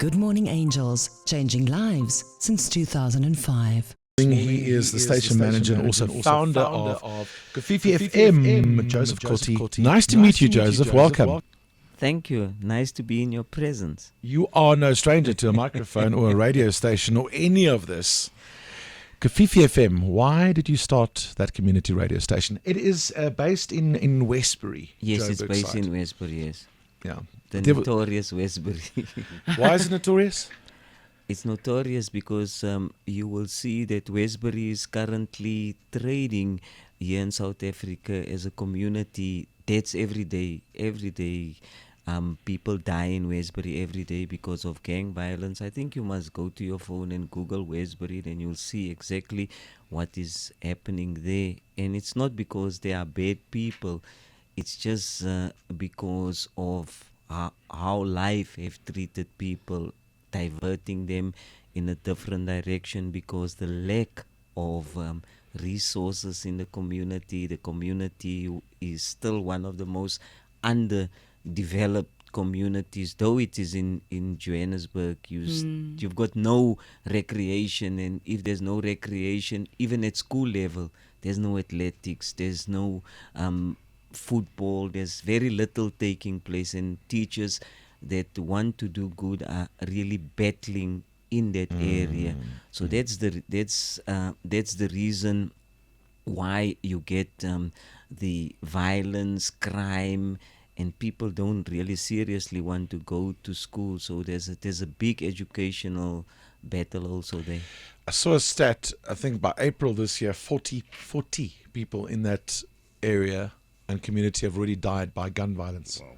Good Morning Angels, changing lives since 2005. He is the station manager and also founder of Kofifi FM, Joseph Cotti. Nice to meet you, Joseph. Welcome. Thank you. Nice to be in your presence. You are no stranger to a microphone or a radio station or any of this. Kofifi FM, why did you start that community radio station? It is based in Westbury. Yes, it's Joburg based side. in Westbury, yes. Yeah. The notorious Westbury. Why is it notorious? It's notorious because you will see that Westbury is currently trading here in South Africa as a community. Deaths every day. Every day. People die in Westbury every day because of gang violence. I think you must go to your phone and Google Westbury, then you'll see exactly what is happening there. And it's not because they are bad people. It's just because of how life have treated people, diverting them in a different direction because the lack of resources in the community is still one of the most underdeveloped communities, though it is in Johannesburg. You've got no recreation, and if there's no recreation, even at school level, there's no athletics, there's no football, there's very little taking place, and teachers that want to do good are really battling in that area. So that's the reason why you get the violence, crime, and people don't really seriously want to go to school. So there's a big educational battle also there. I saw a stat, I think by April this year, 40 people in that area and community have already died by gun violence. Wow.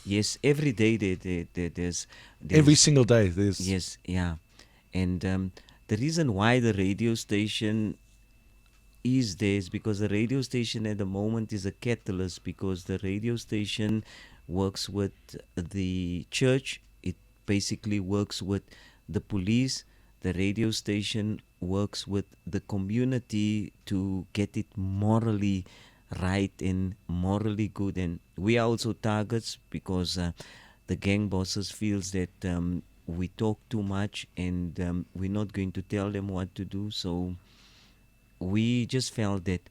Yes, every day there's every single day there's... Yes, yeah. And the reason why the radio station is there is because the radio station at the moment is a catalyst, because the radio station works with the church, it basically works with the police, the radio station works with the community to get it morally right and morally good. And we are also targets because the gang bosses feels that we talk too much and we're not going to tell them what to do. So we just felt that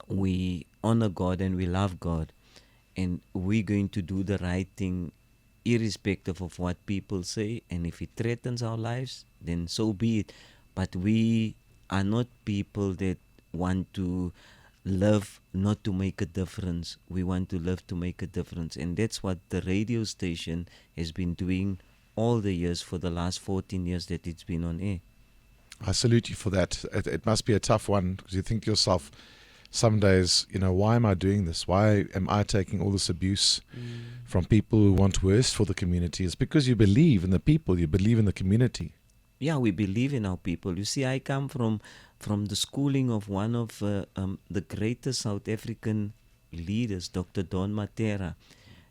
we honor God and we love God, and we're going to do the right thing irrespective of what people say. And if it threatens our lives, then so be it. But we are not people that want to live not to make a difference. We want to live to make a difference, and that's what the radio station has been doing all the years for the last 14 years that it's been on air. I salute you for that. It must be a tough one, because you think to yourself some days, why am I doing this? Why am I taking all this abuse from people who want worse for the community? It's because you believe in the people, you believe in the community. Yeah, we believe in our people. You see, I come from the schooling of one of the greatest South African leaders, Dr. Don Matera.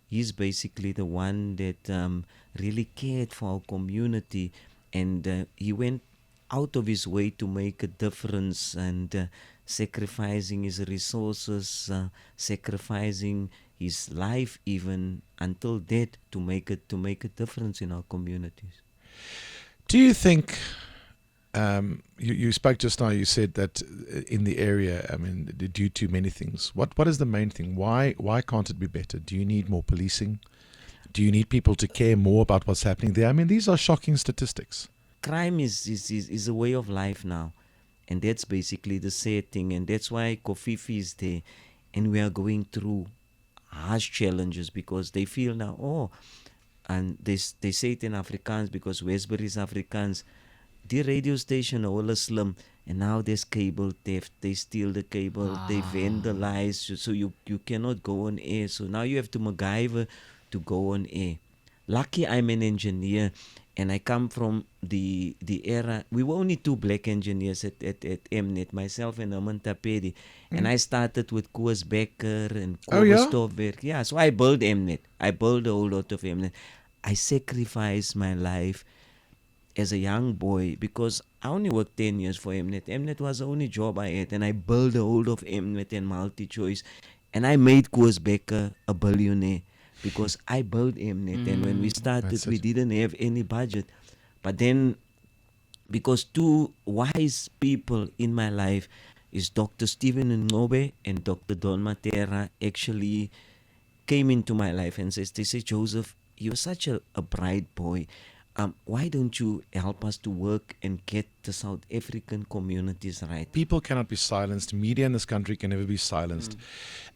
He's basically the one that really cared for our community, and he went out of his way to make a difference, and sacrificing his resources, sacrificing his life even until death to make a difference in our communities. Do you think, you spoke just now, you said that in the area, due to many things, what is the main thing? Why can't it be better? Do you need more policing? Do you need people to care more about what's happening there? These are shocking statistics. Crime is a way of life now, and that's basically the sad thing, and that's why Kofifi is there, and we are going through harsh challenges because they feel now, and they say it in Afrikaans because Westbury is Afrikaans, the radio station all slim, and now there's cable theft, they steal the cable, they vandalize, so you cannot go on air, so now you have to MacGyver to go on air. Lucky I'm an engineer, and I come from the era. We were only two black engineers at Mnet, myself and Herman Tapedi. And I started with Koos Becker and Koos Stofberg. Yeah, so I built Mnet. I built a whole lot of Mnet. I sacrificed my life as a young boy because I only worked 10 years for Mnet. Mnet was the only job I had, and I built a whole of Mnet and multi-choice. And I made Koos Becker a billionaire. because I built Mnet, and when we started, That's we it. didn't have any budget. But then, because two wise people in my life is Dr. Stephen Ngobe and Dr. Don Matera, actually came into my life and they say, Joseph, you're such a bright boy. Why don't you help us to work and get the South African communities right? People cannot be silenced. Media in this country can never be silenced.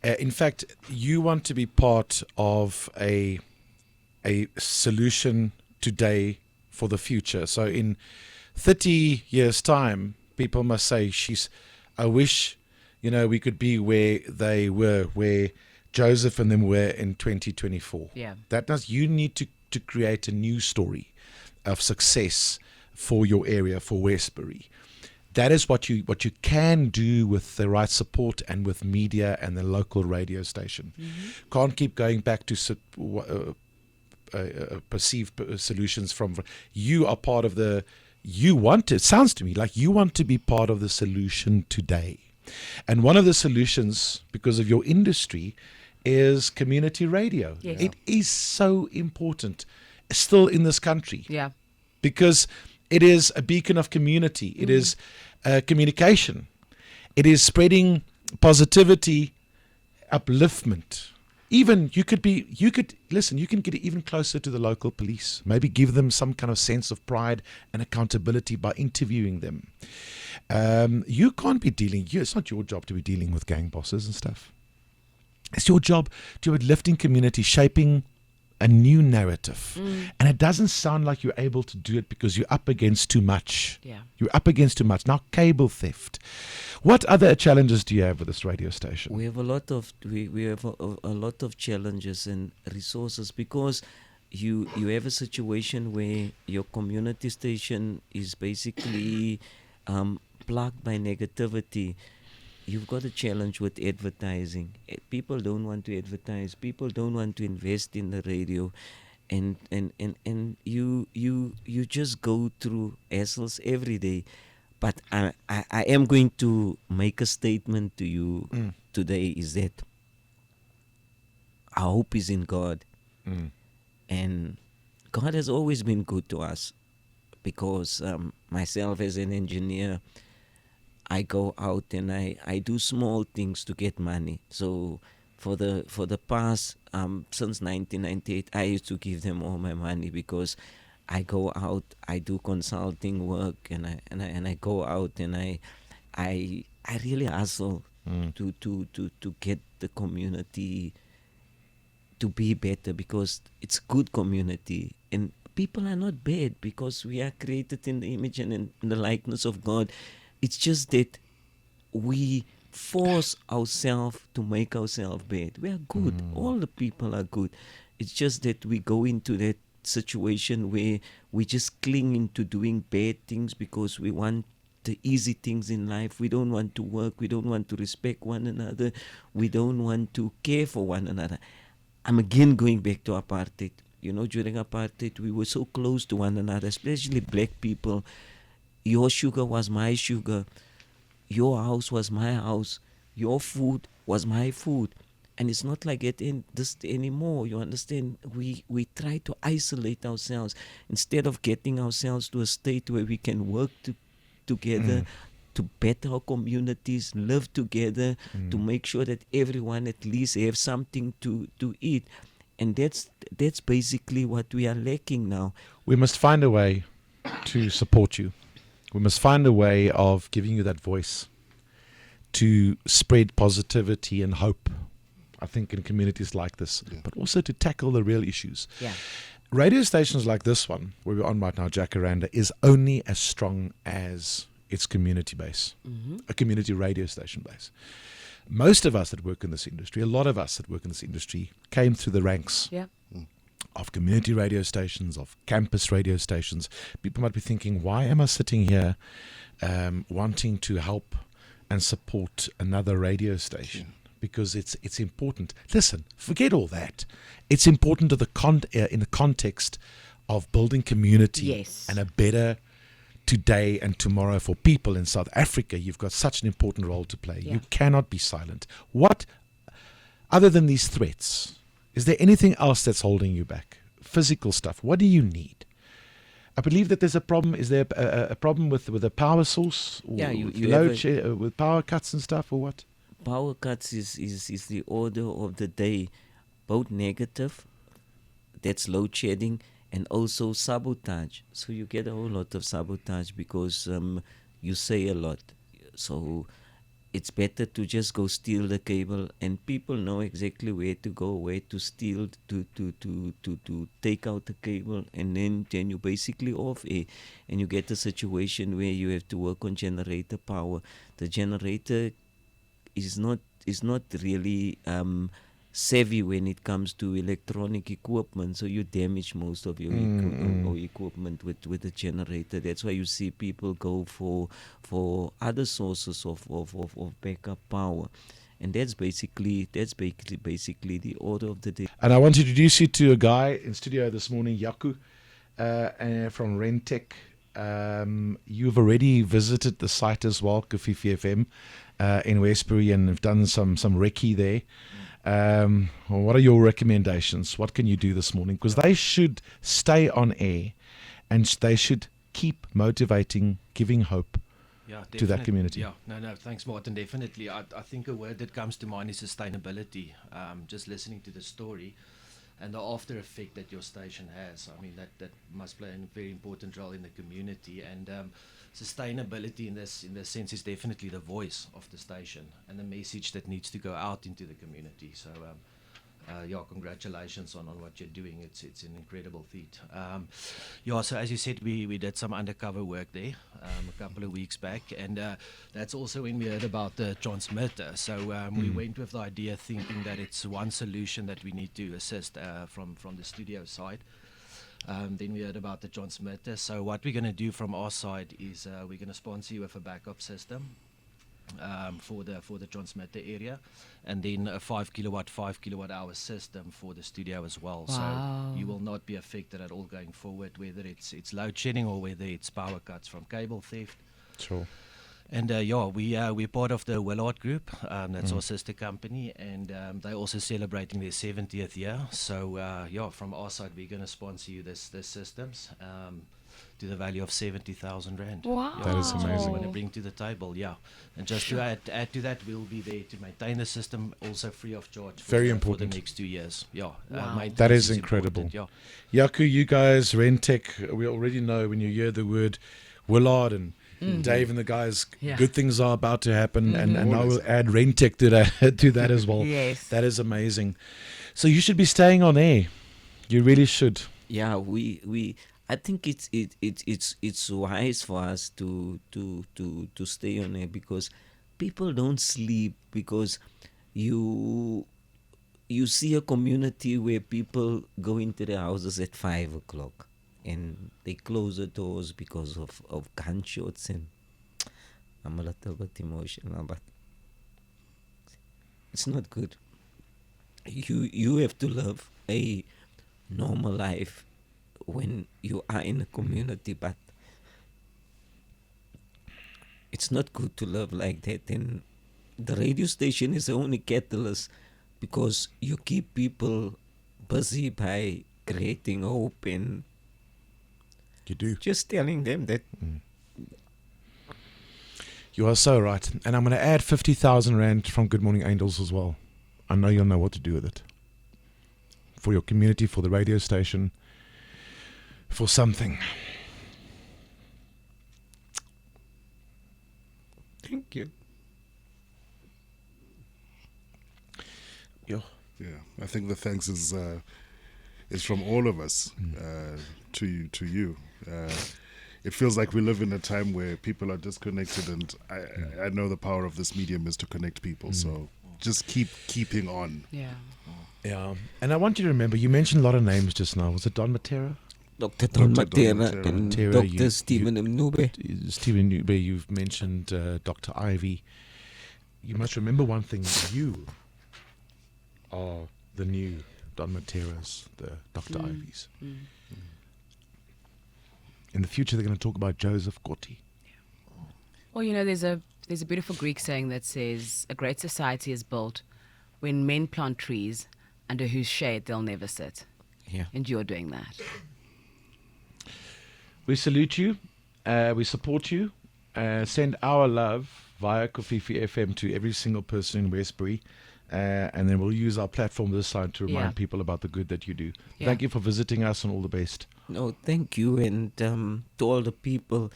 In fact, you want to be part of a solution today for the future. So in 30 years' time, people must say, I wish, we could be where they were, where Joseph and them were in 2024. Yeah. That does. You need to create a new story of success for your area, for Westbury. That is what you can do with the right support and with media and the local radio station. Can't keep going back to perceived solutions from. You are part of the. It sounds to me like you want to be part of the solution today. And one of the solutions, because of your industry, is community radio. Yes. It is so important still in this country. Yeah. Because it is a beacon of community. It is communication. It is spreading positivity, upliftment. Even you can get even closer to the local police. Maybe give them some kind of sense of pride and accountability by interviewing them. You can't be it's not your job to be dealing with gang bosses and stuff. It's your job to be lifting community, shaping a new narrative. And it doesn't sound like you're able to do it because you're up against too much. Yeah. You're up against too much. Now, cable theft. What other challenges do you have with this radio station? We have a lot of a lot of challenges and resources, because you have a situation where your community station is basically plagued by negativity. You've got a challenge with advertising. People don't want to advertise. People don't want to invest in the radio, and you just go through hassles every day. But I am going to make a statement to you today, is that our hope is in God. And God has always been good to us, because myself as an engineer, I go out and I do small things to get money. So for the past since 1998, I used to give them all my money, because I go out, I do consulting work, and I go out and I really hustle to get the community to be better, because it's good community and people are not bad, because we are created in the image and in the likeness of God. It's just that we force ourselves to make ourselves bad. We are good. All the people are good. It's just that we go into that situation where we just cling into doing bad things because we want the easy things in life. We don't want to work. We don't want to respect one another. We don't want to care for one another. I'm again going back to apartheid. During apartheid, we were so close to one another, especially black people. Your sugar was my sugar. Your house was my house. Your food was my food. And it's not like it in this anymore. You understand? We try to isolate ourselves instead of getting ourselves to a state where we can work together to better our communities, live together, to make sure that everyone at least have something to eat. And that's basically what we are lacking now. We must find a way to support you. We must find a way of giving you that voice to spread positivity and hope, I think, in communities like this, but also to tackle the real issues. Yeah. Radio stations like this one, where we're on right now, Jacaranda, is only as strong as its community base, a community radio station base. Most of us that work in this industry, a lot of us that work in this industry, came through the ranks of community radio stations, of campus radio stations. People might be thinking, why am I sitting here wanting to help and support another radio station? Because it's important. Listen, forget all that. It's important to in the context of building community and a better today and tomorrow for people in South Africa. You've got such an important role to play. You cannot be silent. What, other than these threats, Is there anything else that's holding you back? Physical stuff. What do you need? I believe that there's a problem. Is there a problem with a power source? Or Yeah, with you load have a- share, with power cuts and stuff, or what? Power cuts is the order of the day, both negative, that's load shedding, and also sabotage. So you get a whole lot of sabotage because you say a lot. So it's better to just go steal the cable, and people know exactly where to go, where to steal, to take out the cable, and then you basically off air, and you get a situation where you have to work on generator power. The generator is not really savvy when it comes to electronic equipment, so you damage most of your equipment with the generator. That's why you see people go for other sources of backup power, and that's basically the order of the day. And I want to introduce you to a guy in studio this morning, Yaku, from Rentech. You've already visited the site as well, Kofifi FM, in Westbury, and have done some recce there. What are your recommendations? What can you do this morning? Because they should stay on air, and they should keep motivating, giving hope to that community. Yeah, no, thanks, Martin. Definitely. I think a word that comes to mind is sustainability. Just listening to the story and the after effect that your station has. I mean, that must play a very important role in the community. And sustainability in this sense is definitely the voice of the station and the message that needs to go out into the community. So congratulations on what you're doing. It's an incredible feat. So as you said, we did some undercover work there a couple of weeks back, and that's also when we heard about the transmitter. So we went with the idea thinking that it's one solution that we need to assist from the studio side. Then we heard about the transmitter. So what we're going to do from our side is we're going to sponsor you with a backup system for the transmitter area, and then a 5 kilowatt hour system for the studio as well. Wow. So you will not be affected at all going forward, whether it's load shedding or whether it's power cuts from cable theft. Sure. And we're part of the Willard Group. That's our sister company, and they're also celebrating their 70th year. So from our side, we're going to sponsor you this systems to the value of 70,000 rand. Wow. That is amazing. Want to bring to the table, and just to add to that, we'll be there to maintain the system, also free of charge. Very for important. the next 2 years. Wow. Maintenance That is incredible. important, Yaku, you guys, Rentech, we already know when you hear the word Willard and Dave and the guys, Yeah. good things are about to happen, and now we'll add Rentech to that as well. Yes. That is amazing. So you should be staying on air. You really should. Yeah, I think it's wise for us to stay on air, because people don't sleep, because you see a community where people go into their houses at 5 o'clock and they close the doors because of gunshots, and I'm a little bit emotional, but it's not good. You have to live a normal life when you are in a community, but it's not good to live like that. And the radio station is the only catalyst, because you keep people busy by creating hope and You do. just telling them that You are so right. And I'm going to add 50,000 Rand from Good Morning Angels as well. I know you'll know what to do with it. For your community, for the radio station, for something. thank you. Yeah. Yeah, I think the thanks is from all of us to you. It feels like we live in a time where people are disconnected, and I know the power of this medium is to connect people. So just keeping on. Yeah. Yeah. And I want you to remember, you mentioned a lot of names just now. Was it Don Matera? Dr. Don Dr. Don Matera Matera. and Matera, Dr. you- Stephen Mnube. Stephen Newby, you've mentioned Dr. Ivy. You must remember one thing. You are the new Don Materas, the Dr. Ivies. In the future, they're going to talk about Joseph Gotti. Well, you know, there's a beautiful Greek saying that says, a great society is built when men plant trees, under whose shade they'll never sit. Yeah. And you're doing that. We salute you. We support you. Send our love via Kofifi FM to every single person in Westbury. And then we'll use our platform this side to remind people about the good that you do. Yeah. Thank you for visiting us, and all the best. No, thank you. And to all the people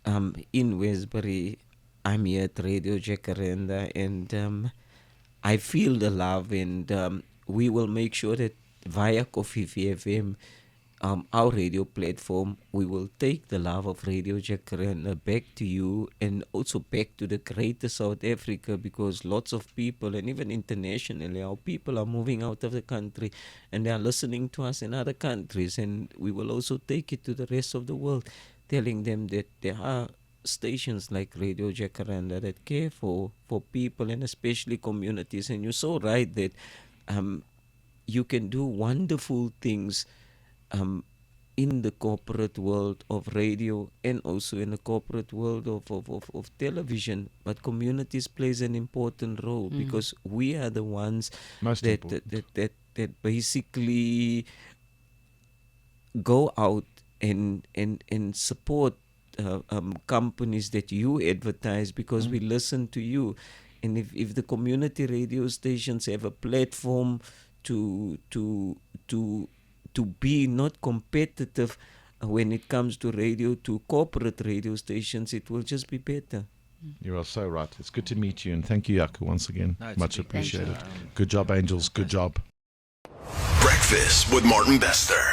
in Westbury, I'm here at Radio Jacaranda, and I feel the love, and we will make sure that via Kofifi FM, our radio platform, we will take the love of Radio Jacaranda back to you, and also back to the greater South Africa, because lots of people, and even internationally, our people are moving out of the country and they are listening to us in other countries, and we will also take it to the rest of the world, telling them that there are stations like Radio Jacaranda that care for people, and especially communities. And you're so right that you can do wonderful things in the corporate world of radio, and also in the corporate world of television, but communities plays an important role, because we are the ones that basically go out and support companies that you advertise, because we listen to you. And if the community radio stations have a platform to be not competitive when it comes to radio, to corporate radio stations, it will just be better. You are so right. It's good to meet you, and thank you, Yaku, once again. No, it's Much a big appreciated. pleasure. Good job, Angels. Good job. Breakfast with Martin Bester.